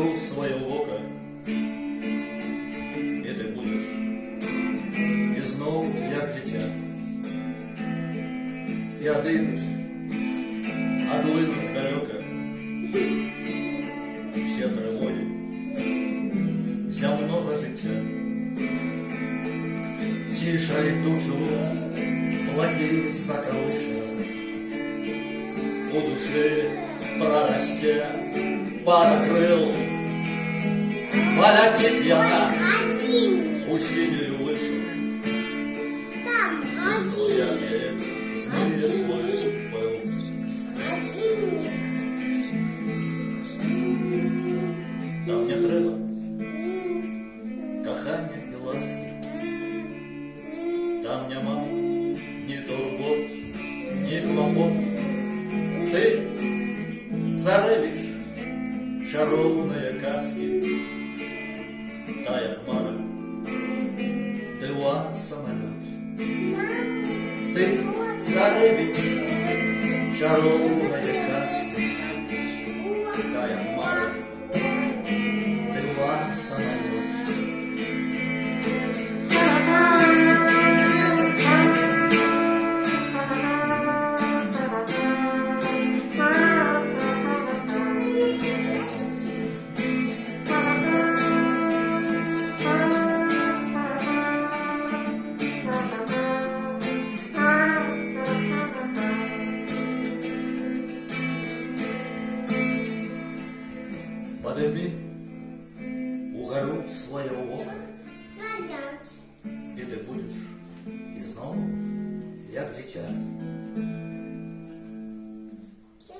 угору своє око, і ти будеш і знов, як дитя. Я дивлюсь, а глинуть далеко все тривоги, вся много життя. Тише душу плаки заколыша, у души прорасте пара крыл, полетит я у синюю вышу. Я знаю свой пыл. Там не треба кохання і ласки, там нема ні турбот, ні клопот. Ти заревиш чаровної казки, тая хмара, дива самолет. Ти заревиш чаровної казки, тая хмара, дива самолет. Подними угору своє око, і ти будеш і знову, як дитя.